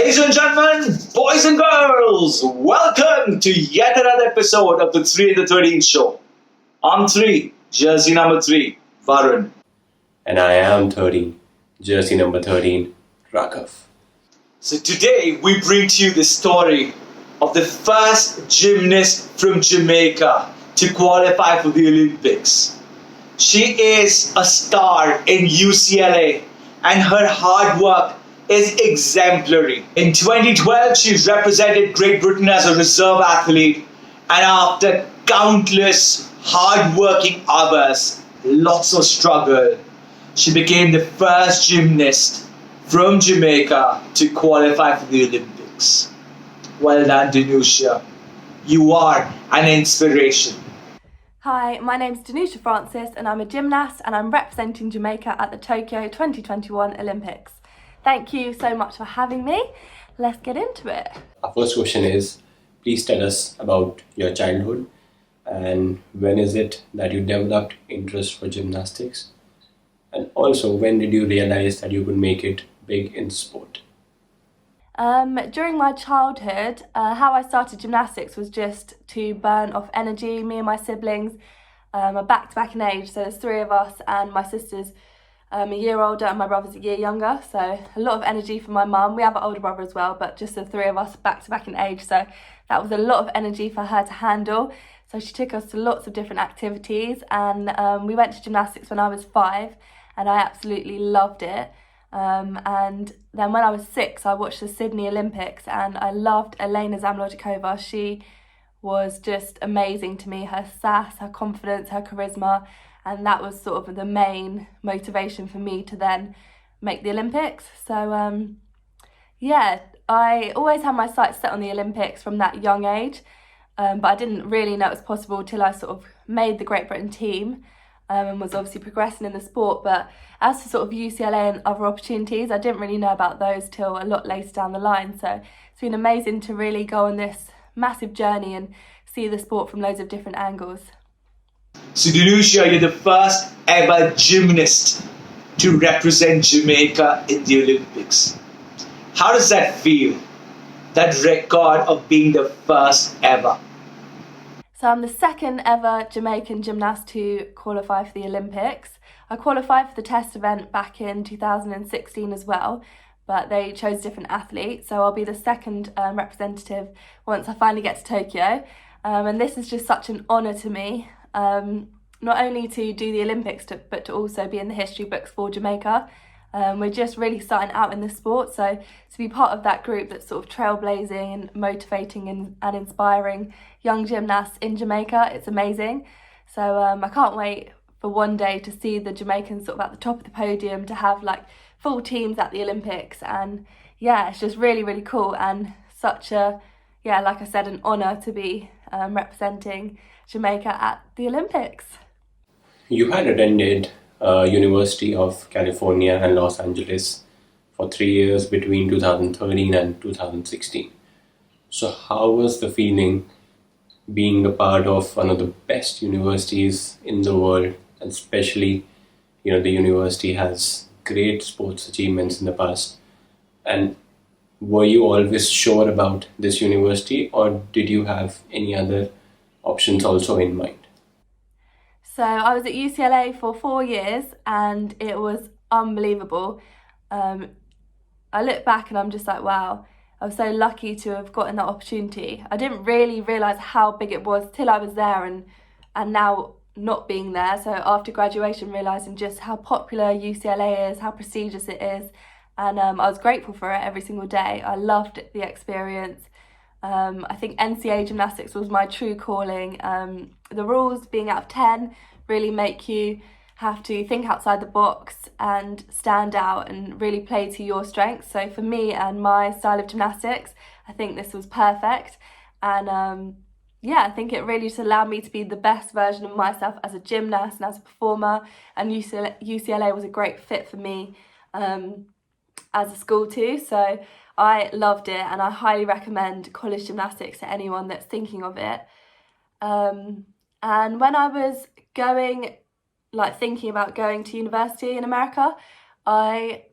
Ladies and gentlemen, boys and girls, welcome to yet another episode of the 3 and the 13 show. I'm 3, jersey number 3, Varun. And I am 13, jersey number 13, Raghav. So today we bring to you the story of the first gymnast from Jamaica to qualify for the Olympics. She is a star in UCLA and her hard work is exemplary. In 2012, she represented Great Britain as a reserve athlete, and after countless hard-working hours, lots of struggle, she became the first gymnast from Jamaica to qualify for the Olympics. Well done, Danusia. You are an inspiration. Hi, my name's Danusia Francis and I'm a gymnast and I'm representing Jamaica at the Tokyo 2021 Olympics. Thank you so much for having me. Let's get into it. Our first question is, please tell us about your childhood and when is it that you developed interest for gymnastics? And also, when did you realize that you could make it big in sport? During my childhood, how I started gymnastics was just to burn off energy. Me and my siblings are back-to-back in age, so there's 3 of us and my sister's a year older and my brother's a year younger, so a lot of energy for my mum. We have an older brother as well, but just the 3 of us back-to-back in age, so that was a lot of energy for her to handle. So she took us to lots of different activities and we went to gymnastics when I was 5 and I absolutely loved it. And then when I was 6, I watched the Sydney Olympics and I loved Elena Zamlodikova. She was just amazing to me, her sass, her confidence, her charisma, and that was sort of the main motivation for me to then make the Olympics. So yeah, I always had my sights set on the Olympics from that young age, but I didn't really know it was possible till I sort of made the Great Britain team. And was obviously progressing in the sport, but as for sort of UCLA and other opportunities, I didn't really know about those till a lot later down the line. So it's been amazing to really go on this massive journey and see the sport from loads of different angles. So Danusia, you're the first ever gymnast to represent Jamaica in the Olympics. How does that feel? That record of being the first ever? So I'm the second ever Jamaican gymnast to qualify for the Olympics. I qualified for the test event back in 2016 as well, but they chose different athletes. So I'll be the second representative once I finally get to Tokyo. And this is just such an honour to me, not only to do the Olympics, but to also be in the history books for Jamaica. We're just really starting out in the sport, so to be part of that group that's sort of trailblazing and motivating and inspiring young gymnasts in Jamaica, it's amazing. So I can't wait for one day to see the Jamaicans sort of at the top of the podium, to have like full teams at the Olympics, and yeah, it's just really, really cool and such a, yeah, like I said, an honour to be representing Jamaica at the Olympics. You had attended University of California and Los Angeles for 3 years between 2013 and 2016. So how was the feeling being a part of one of the best universities in the world, and especially, the university has great sports achievements in the past, and were you always sure about this university or did you have any other options also in mind? So I was at UCLA for 4 years and it was unbelievable. I look back and I'm just like, wow, I was so lucky to have gotten that opportunity. I didn't really realise how big it was till I was there and now not being there. So after graduation, realising just how popular UCLA is, how prestigious it is. And I was grateful for it every single day. I loved the experience. I think NCAA gymnastics was my true calling. The rules, being out of 10, really make you have to think outside the box and stand out and really play to your strengths. So for me and my style of gymnastics, I think this was perfect. And yeah, I think it really just allowed me to be the best version of myself as a gymnast and as a performer. And UCLA was a great fit for me as a school too. So I loved it and I highly recommend college gymnastics to anyone that's thinking of it. And when I was thinking about going to university in America, I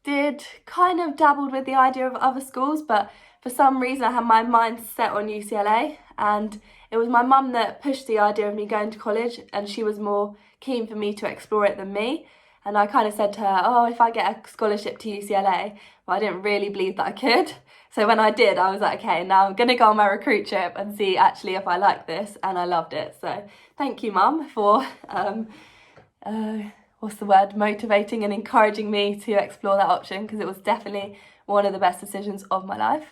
did kind of dabbled with the idea of other schools, but for some reason I had my mind set on UCLA, and it was my mum that pushed the idea of me going to college, and she was more keen for me to explore it than me. And I kind of said to her, oh, if I get a scholarship to UCLA, but I didn't really believe that I could. So when I did, I was like, okay, now I'm going to go on my recruit trip and see actually if I like this, and I loved it. So thank you, Mum, for, motivating and encouraging me to explore that option, because it was definitely one of the best decisions of my life.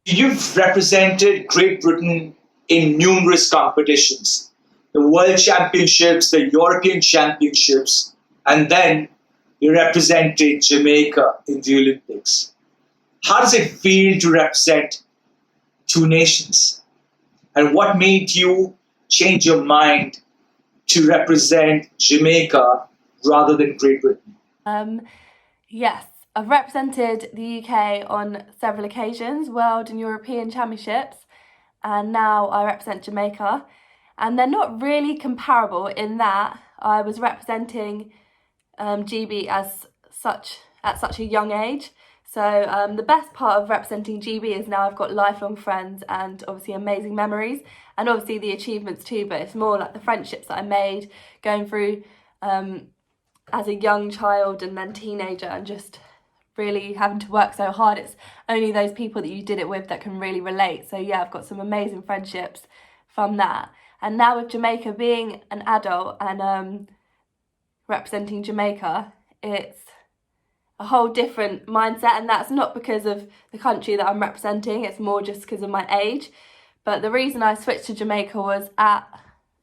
You've represented Great Britain in numerous competitions, the World Championships, the European Championships, and then you represented Jamaica in the Olympics. How does it feel to represent two nations? And what made you change your mind to represent Jamaica rather than Great Britain? Yes, I've represented the UK on several occasions, World and European Championships, and now I represent Jamaica. And they're not really comparable in that I was representing GB as such at such a young age. So the best part of representing GB is now I've got lifelong friends and obviously amazing memories, and obviously the achievements too, but it's more like the friendships that I made going through as a young child and then teenager, and just really having to work so hard. It's only those people that you did it with that can really relate. So yeah, I've got some amazing friendships from that. And now with Jamaica, being an adult and representing Jamaica, it's a whole different mindset, and that's not because of the country that I'm representing, it's more just because of my age. But the reason I switched to Jamaica was at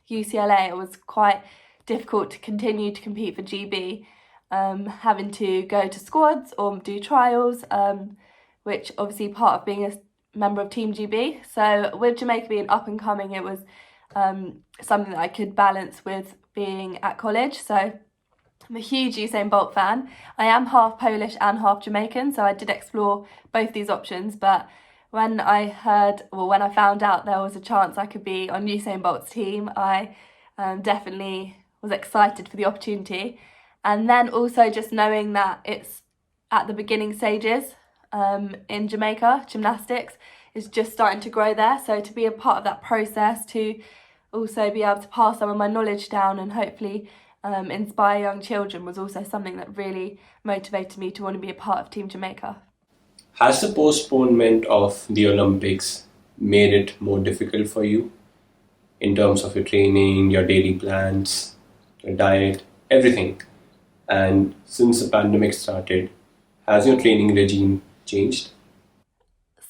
UCLA, it was quite difficult to continue to compete for GB, having to go to squads or do trials, which obviously part of being a member of Team GB. So with Jamaica being up and coming, it was something that I could balance with being at college. So I'm a huge Usain Bolt fan. I am half Polish and half Jamaican, so I did explore both these options. But when I found out there was a chance I could be on Usain Bolt's team, I definitely was excited for the opportunity. And then also just knowing that it's at the beginning stages in Jamaica, gymnastics is just starting to grow there. So to be a part of that process, to also be able to pass some of my knowledge down and hopefully inspire young children was also something that really motivated me to want to be a part of Team Jamaica. Has the postponement of the Olympics made it more difficult for you in terms of your training, your daily plans, your diet, everything? And since the pandemic started, has your training regime changed?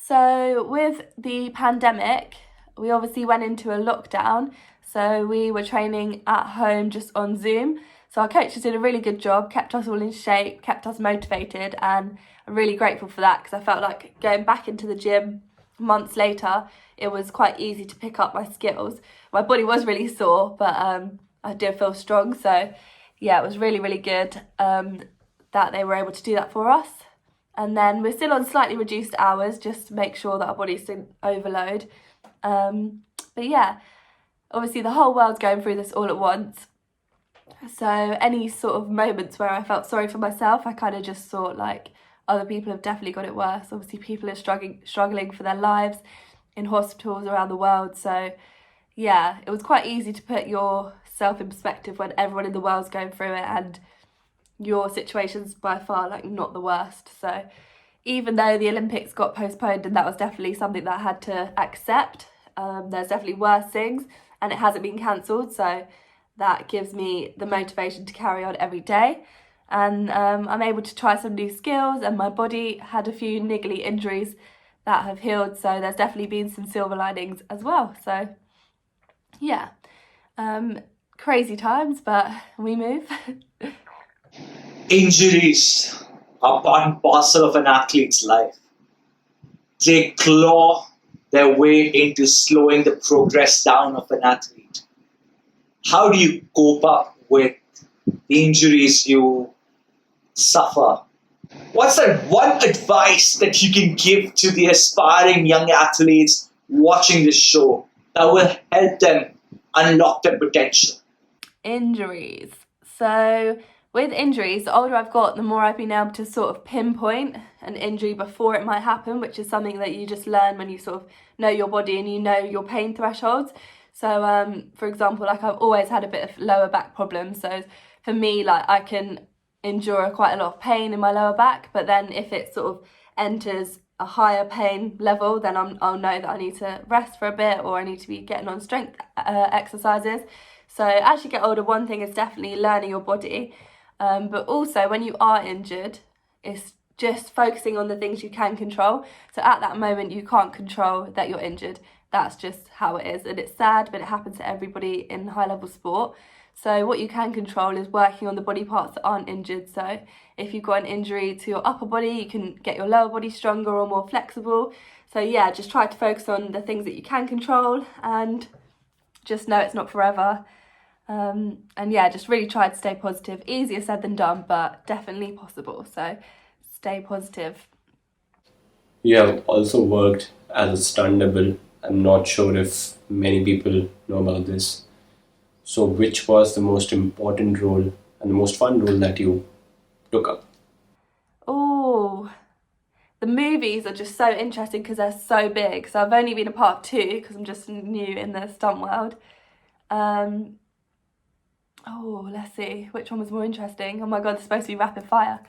So with the pandemic, we obviously went into a lockdown. So we were training at home just on Zoom. So our coaches did a really good job, kept us all in shape, kept us motivated, and I'm really grateful for that, because I felt like going back into the gym months later, it was quite easy to pick up my skills. My body was really sore, but I did feel strong. So yeah, it was really, really good that they were able to do that for us. And then we're still on slightly reduced hours just to make sure that our bodies didn't overload. But yeah, obviously the whole world's going through this all at once. So any sort of moments where I felt sorry for myself, I kind of just thought like other people have definitely got it worse. Obviously people are struggling for their lives in hospitals around the world. So yeah, it was quite easy to put yourself in perspective when everyone in the world's going through it and your situation's by far like not the worst. So even though the Olympics got postponed, and that was definitely something that I had to accept, there's definitely worse things, and it hasn't been cancelled, so that gives me the motivation to carry on every day. And I'm able to try some new skills, and my body had a few niggly injuries that have healed, so there's definitely been some silver linings as well. So yeah, crazy times, but we move. Injuries are part and parcel of an athlete's life. They claw their way into slowing the progress down of an athlete. How do you cope up with the injuries you suffer? What's that one advice that you can give to the aspiring young athletes watching this show that will help them unlock their potential? Injuries. So With injuries, the older I've got, the more I've been able to sort of pinpoint an injury before it might happen, which is something that you just learn when you sort of know your body and you know your pain thresholds. So, for example, like I've always had a bit of lower back problems. So for me, like I can endure quite a lot of pain in my lower back, but then if it sort of enters a higher pain level, then I'll know that I need to rest for a bit, or I need to be getting on strength exercises. So as you get older, one thing is definitely learning your body. But also when you are injured, it's just focusing on the things you can control. So at that moment, you can't control that you're injured. That's just how it is. And it's sad, but it happens to everybody in high level sport. So what you can control is working on the body parts that aren't injured. So if you've got an injury to your upper body, you can get your lower body stronger or more flexible. So yeah, just try to focus on the things that you can control and just know it's not forever. And yeah, just really try to stay positive. Easier said than done, but definitely possible. So stay positive. You have also worked as a stunt double. I'm not sure if many people know about this. So which was the most important role and the most fun role that you took up? Oh, the movies are just so interesting because they're so big. So I've only been a part of 2 because I'm just new in the stunt world. Let's see, which one was more interesting? Oh my god, it's supposed to be rapid fire.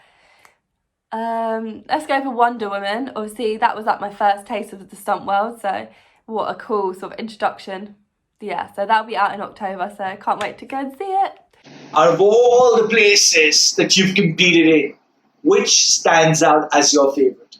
Let's go for Wonder Woman. Obviously, that was like my first taste of the stunt world, so what a cool sort of introduction. Yeah, so that'll be out in October, so can't wait to go and see it. Out of all the places that you've competed in, which stands out as your favourite?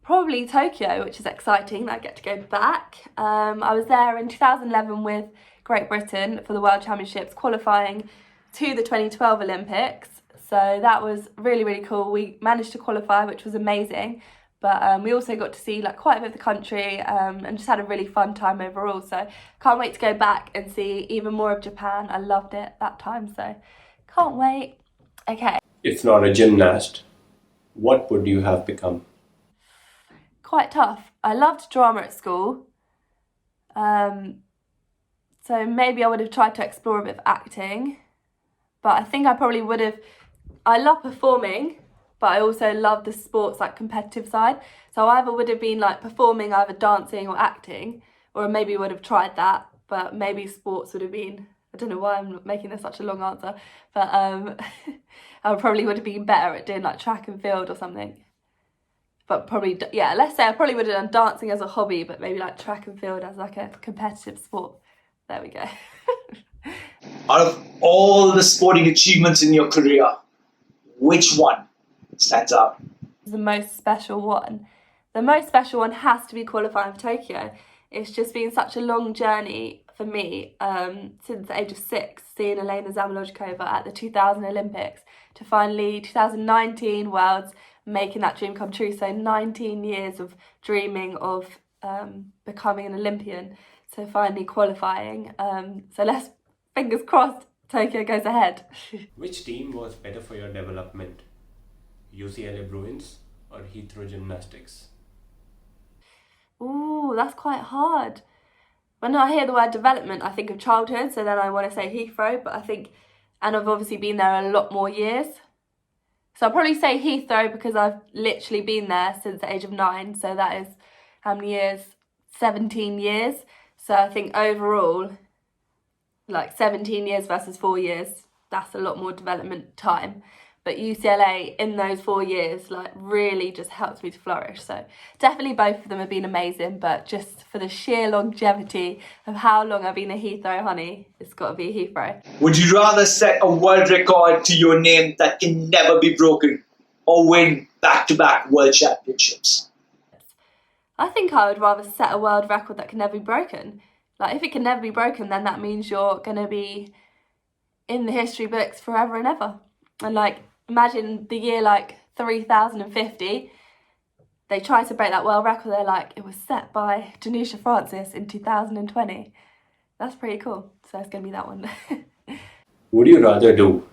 Probably Tokyo, which is exciting that I get to go back. I was there in 2011 with Great Britain for the World Championships, qualifying to the 2012 Olympics. So that was really, really cool. We managed to qualify, which was amazing. But we also got to see like quite a bit of the country and just had a really fun time overall. So can't wait to go back and see even more of Japan. I loved it that time, so can't wait. Okay. If not a gymnast, what would you have become? Quite tough. I loved drama at school. So maybe I would have tried to explore a bit of acting. But I think I probably would have... I love performing, but I also love the sports like competitive side. So I either would have been like performing, either dancing or acting, or maybe would have tried that, but maybe sports would have been, I don't know why I'm making this such a long answer, but I probably would have been better at doing like track and field or something. But probably, yeah, let's say I probably would have done dancing as a hobby, but maybe like track and field as like a competitive sport. There we go. Out of all the sporting achievements in your career, which one stands out? The most special one. The most special one has to be qualifying for Tokyo. It's just been such a long journey for me since the age of 6, seeing Elena Zamolodchikova at the 2000 Olympics to finally 2019 Worlds, making that dream come true. So 19 years of dreaming of becoming an Olympian, so finally qualifying. So let's, fingers crossed, Tokyo goes ahead. Which team was better for your development? UCLA Bruins or Heathrow Gymnastics? Ooh, that's quite hard. When I hear the word development, I think of childhood, so then I want to say Heathrow, but I think, and I've obviously been there a lot more years. So I'll probably say Heathrow because I've literally been there since the age of 9, so that is how many years? 17 years. So I think overall, like 17 years versus 4 years, that's a lot more development time. But UCLA in those 4 years like really just helped me to flourish. So definitely both of them have been amazing, but just for the sheer longevity of how long I've been a Heathrow honey, it's got to be Heathrow. Would you rather set a world record to your name that can never be broken or win back-to-back world championships? I think I would rather set a world record that can never be broken. Like if it can never be broken, then that means you're going to be in the history books forever and ever. And like imagine the year like 3050, they tried to break that world record. They're like, it was set by Danusia Francis in 2020. That's pretty cool. So it's going to be that one. Would you rather do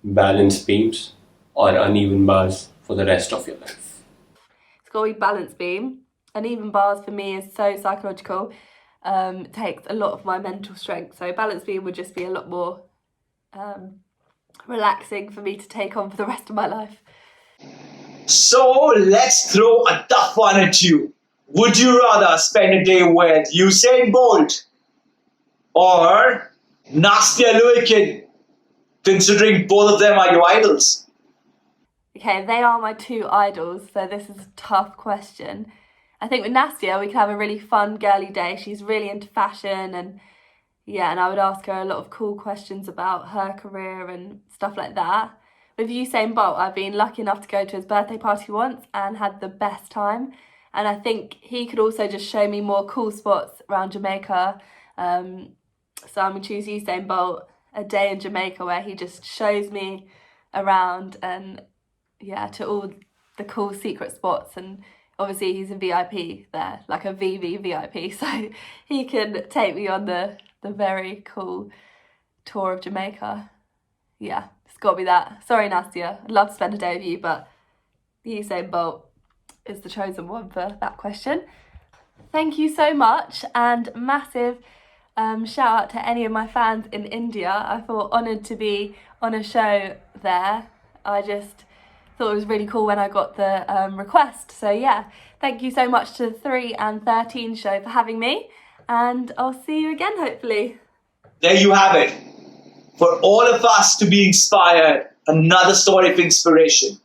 balance beams or uneven bars for the rest of your life? It's got to be balance beam. Uneven bars for me is so psychological. Takes a lot of my mental strength. So balance beam would just be a lot more relaxing for me to take on for the rest of my life. So let's throw a tough one at you. Would you rather spend a day with Usain Bolt or Nastia Liukin, considering both of them are your idols? Okay, they are my two idols, so this is a tough question. I think with Nastia, we could have a really fun, girly day. She's really into fashion, and I would ask her a lot of cool questions about her career and stuff like that. With Usain Bolt, I've been lucky enough to go to his birthday party once and had the best time. And I think he could also just show me more cool spots around Jamaica. So I'm going to choose Usain Bolt, a day in Jamaica where he just shows me around and to all the cool secret spots. And obviously he's a VIP there, like a VV VIP. So he can take me on the very cool tour of Jamaica. Yeah, it's got to be that. Sorry, Nastia. I'd love to spend a day with you, but Usain Bolt is the chosen one for that question. Thank you so much, and massive shout out to any of my fans in India. I feel honoured to be on a show there. I just thought it was really cool when I got the request. So yeah, thank you so much to the 3 and 13 show for having me, and I'll see you again hopefully. There you have it. For all of us to be inspired, another story of inspiration.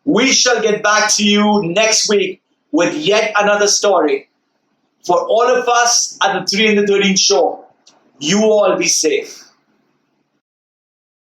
We shall get back to you next week with yet another story. For all of us at the 3 and the 13 show, you all be safe.